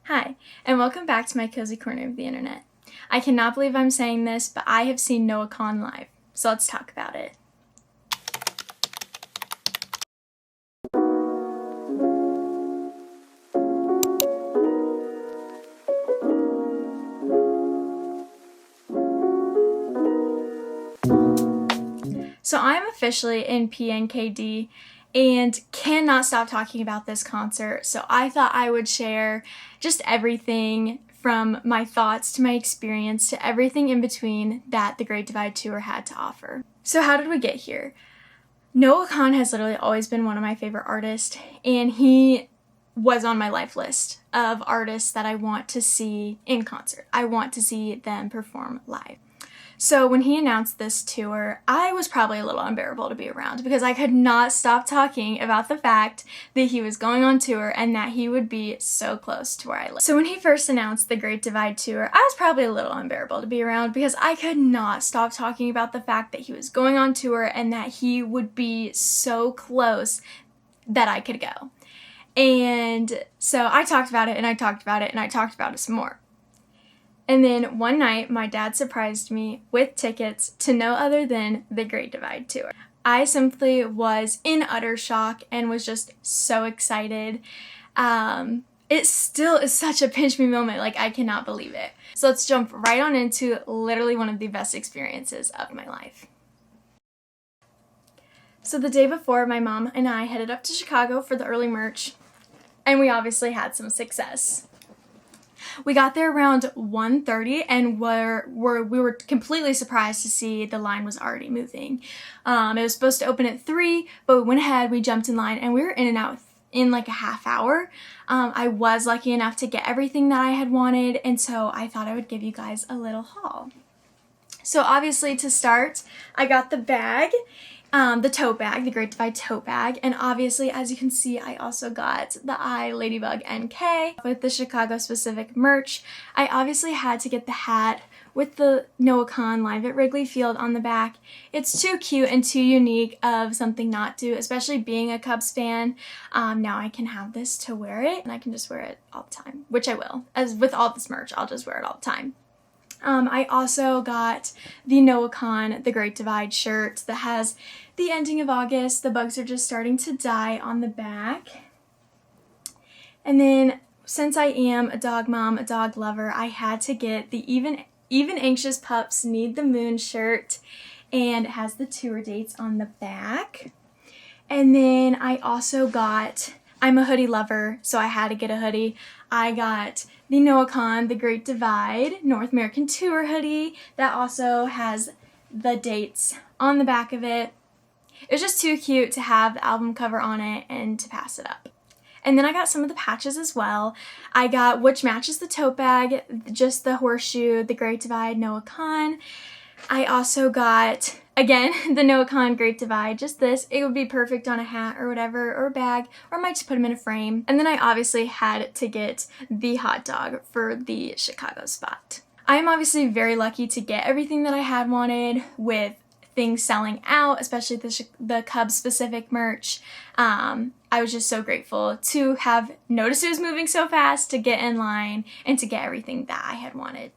Hi, and welcome back to my cozy corner of the internet. I cannot believe I'm saying this, but I have seen Noah Kahan live, so let's talk about it. So I'm officially in PNKD and cannot stop talking about this concert, so I thought I would share just everything from my thoughts to my experience to everything in between that the Great Divide Tour had to offer. So how did we get here? Noah Kahan has literally always been one of my favorite artists, and he was on my life list of artists that I want to see in concert. I want to see them perform live. So when he announced this tour, I was probably a little unbearable to be around because I could not stop talking about the fact that he was going on tour and that he would be so close to where I live. So when he first announced the Great Divide Tour, I was probably a little unbearable to be around because I could not stop talking about the fact that he was going on tour and that he would be so close that I could go. And so I talked about it and I talked about it and I talked about it some more. And then one night, my dad surprised me with tickets to no other than the Great Divide Tour. I simply was in utter shock and was just so excited. It still is such a pinch me moment, like I cannot believe it. So let's jump right on into literally one of the best experiences of my life. So the day before, my mom and I headed up to Chicago for the early merch, and we obviously had some success. We got there around 1:30 and we were completely surprised to see the line was already moving. It was supposed to open at 3, but we went ahead, we jumped in line, and we were in and out in like a half hour. I was lucky enough to get everything that I had wanted, and so I thought I would give you guys a little haul. So obviously to start, I got the bag. The tote bag, the Great Divide tote bag, and obviously, as you can see, I also got the I Ladybug NK with the Chicago specific merch. I obviously had to get the hat with the Noah Kahan live at Wrigley Field on the back. It's too cute and too unique of something not to, especially being a Cubs fan. Now I can have this to wear it, and I can just wear it all the time, which I will. As with all this merch, I'll just wear it all the time. I also got the Noah Kahan The Great Divide shirt that has the ending of August. The bugs are just starting to die on the back. And then, since I am a dog mom, a dog lover, I had to get the Even Anxious Pups Need the Moon shirt, and it has the tour dates on the back. And then I also got, I'm a hoodie lover, so I had to get a hoodie. I got the Noah Kahan The Great Divide North American Tour hoodie that also has the dates on the back of it. It was just too cute to have the album cover on it and to pass it up. And then I got some of the patches as well. I got, which matches the tote bag, just the horseshoe, the Great Divide Noah Kahan. I also got, again, the Noah Kahan Great Divide, just this. It would be perfect on a hat or whatever, or a bag, or I might just put them in a frame. And then I obviously had to get the hot dog for the Chicago spot. I am obviously very lucky to get everything that I had wanted with things selling out, especially the Cubs specific merch. I was just so grateful to have noticed it was moving so fast, to get in line, and to get everything that I had wanted.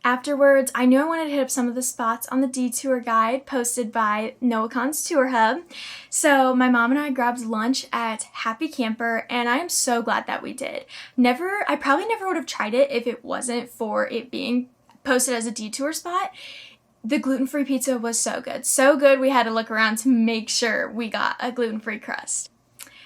Afterwards, I knew I wanted to hit up some of the spots on the detour guide posted by Noah Kahan's Tour Hub. So my mom and I grabbed lunch at Happy Camper, and I am so glad that we did. I probably never would have tried it if it wasn't for it being posted as a detour spot. The gluten-free pizza was so good. So good we had to look around to make sure we got a gluten-free crust.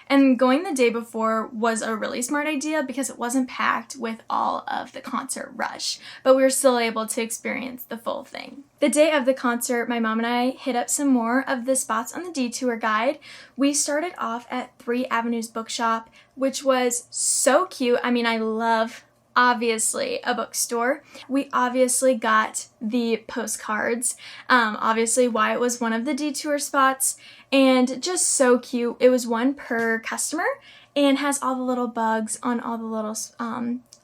And going the day before was a really smart idea because it wasn't packed with all of the concert rush, but we were still able to experience the full thing. The day of the concert, my mom and I hit up some more of the spots on the detour guide. We started off at 3 Avenues Bookshop, which was so cute. I mean, I love, obviously, a bookstore. We obviously got the postcards, obviously why it was one of the detour spots, and just so cute. It was one per customer and has all the little bugs on all the little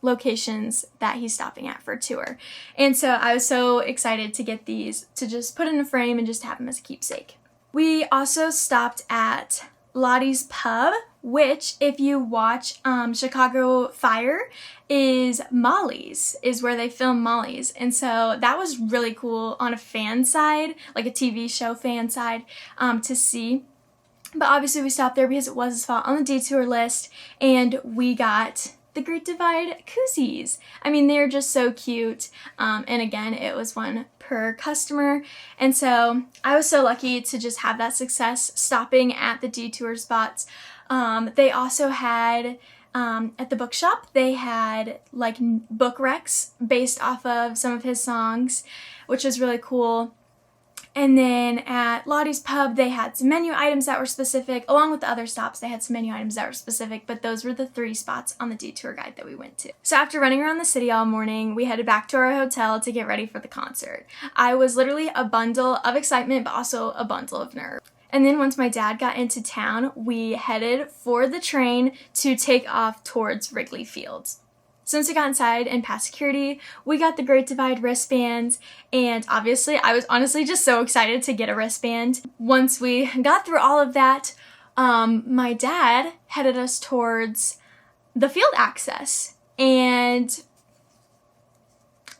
locations that he's stopping at for a tour. And so I was so excited to get these to just put in a frame and just have them as a keepsake. We also stopped at Lottie's Pub, which, if you watch Chicago Fire, is Molly's, is where they film Molly's. And so that was really cool on a fan side, like a TV show fan side, to see. But obviously we stopped there because it was a spot on the detour list, and we got the Great Divide koozies. I mean, they're just so cute. And again, it was one per customer. And so I was so lucky to just have that success stopping at the detour spots. They also had, at the bookshop, they had like book recs based off of some of his songs, which was really cool. And then at Lottie's Pub, they had some menu items that were specific. Along with the other stops, they had some menu items that were specific, but those were the 3 spots on the detour guide that we went to. So after running around the city all morning, we headed back to our hotel to get ready for the concert. I was literally a bundle of excitement, but also a bundle of nerves. And then once my dad got into town, we headed for the train to take off towards Wrigley Field. Since we got inside and past security, we got the Great Divide wristbands, and obviously I was honestly just so excited to get a wristband. Once we got through all of that, my dad headed us towards the field access, and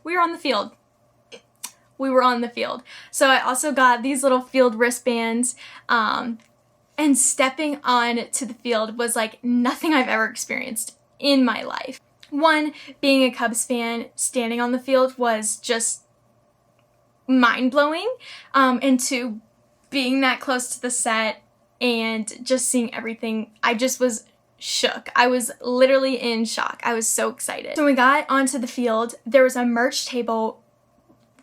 we were on the field. We were on the field. So I also got these little field wristbands, and stepping on to the field was like nothing I've ever experienced in my life. One, being a Cubs fan, standing on the field was just mind-blowing. And 2, being that close to the set and just seeing everything, I just was shook. I was literally in shock. I was so excited. So when we got onto the field, there was a merch table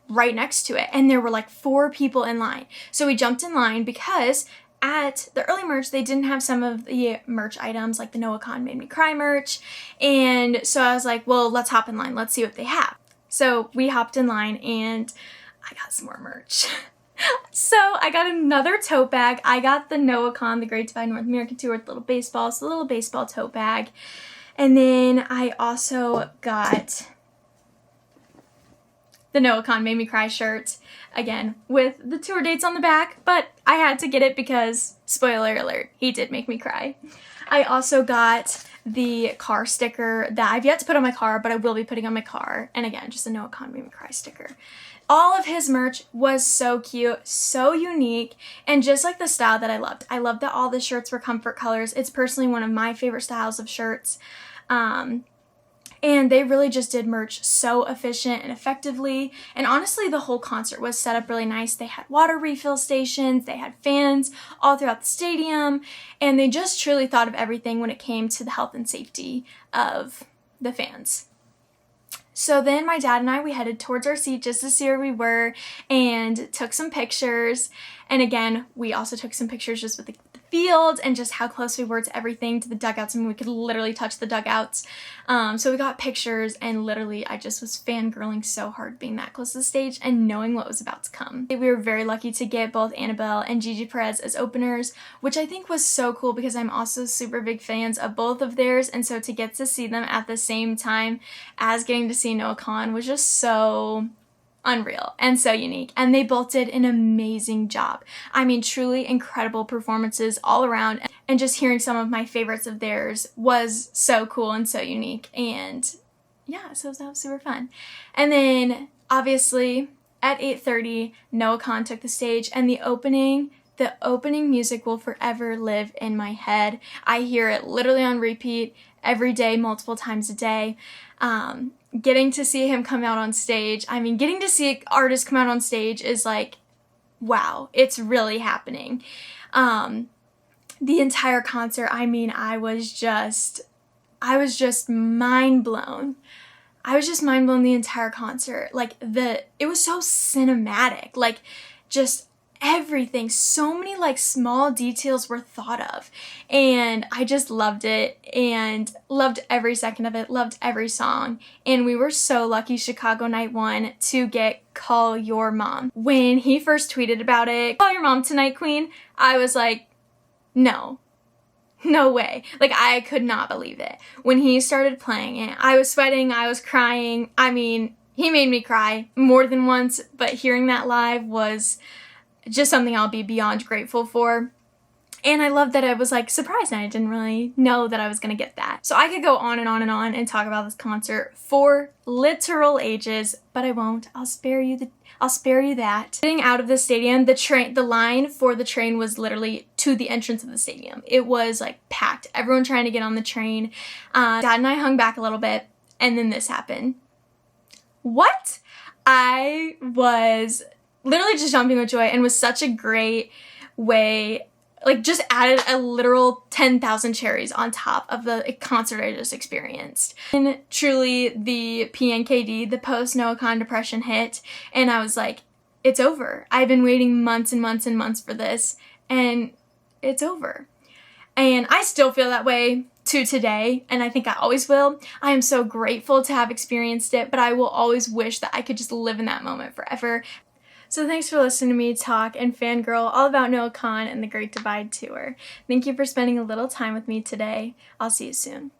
right next to it, and there were like 4 people in line. So we jumped in line because at the early merch, they didn't have some of the merch items, like the Noah Kahan Made Me Cry merch. And so I was like, well, let's hop in line. Let's see what they have. So we hopped in line, and I got some more merch. So I got another tote bag. I got the Noah Kahan, the Great Divide North American Tour with little baseballs, the little baseball tote bag. And then I also got the Noah Kahan Made Me Cry shirt, again, with the tour dates on the back, but I had to get it because, spoiler alert, he did make me cry. I also got the car sticker that I've yet to put on my car, but I will be putting on my car, and again, just a Noah Kahan Made Me Cry sticker. All of his merch was so cute, so unique, and just like the style that I loved. I loved that all the shirts were comfort colors. It's personally one of my favorite styles of shirts. And they really just did merch so efficient and effectively. And honestly, the whole concert was set up really nice. They had water refill stations, they had fans all throughout the stadium, and they just truly thought of everything when it came to the health and safety of the fans. So then my dad and I, we headed towards our seat just to see where we were and took some pictures. And again, we also took some pictures just with the field and just how close we were to everything, to the dugouts. I mean, we could literally touch the dugouts. So we got pictures, and literally I just was fangirling so hard being that close to the stage and knowing what was about to come. We were very lucky to get both Annabelle and Gigi Perez as openers, which I think was so cool because I'm also super big fans of both of theirs, and so to get to see them at the same time as getting to see Noah Kahan was just so unreal and so unique, and they both did an amazing job. I mean, truly incredible performances all around, and just hearing some of my favorites of theirs was so cool and so unique, and yeah, so that was super fun. And then obviously at 8:30, Noah Kahan took the stage, and the opening music will forever live in my head. I hear it literally on repeat every day, multiple times a day. Getting to see him come out on stage, I mean, getting to see an artist come out on stage is like, wow, it's really happening. The entire concert, I mean, I was just mind blown. I was just mind blown the entire concert. Like, it was so cinematic, like, just everything, so many like small details were thought of, and I just loved it and loved every second of it, loved every song. And we were so lucky Chicago night 1 to get Call Your Mom. When he first tweeted about it, call your mom tonight, queen, I was like, no way. Like, I could not believe it. When he started playing it, I was sweating, I was crying. I mean, he made me cry more than once, but hearing that live was just something I'll be beyond grateful for. And I love that I was like surprised and I didn't really know that I was gonna get that. So I could go on and on and on and talk about this concert for literal ages, but I won't. I'll spare you that. Getting out of the stadium, the line for the train was literally to the entrance of the stadium. It was like packed. Everyone trying to get on the train. Dad and I hung back a little bit, and then this happened. What? I was literally just jumping with joy, and was such a great way, like just added a literal 10,000 cherries on top of the concert I just experienced. And truly the PNKD, the post Noah Kahan depression hit, and I was like, it's over. I've been waiting months and months and months for this, and it's over. And I still feel that way to today, and I think I always will. I am so grateful to have experienced it, but I will always wish that I could just live in that moment forever. So thanks for listening to me talk and fangirl all about Noah Kahan and the Great Divide Tour. Thank you for spending a little time with me today. I'll see you soon.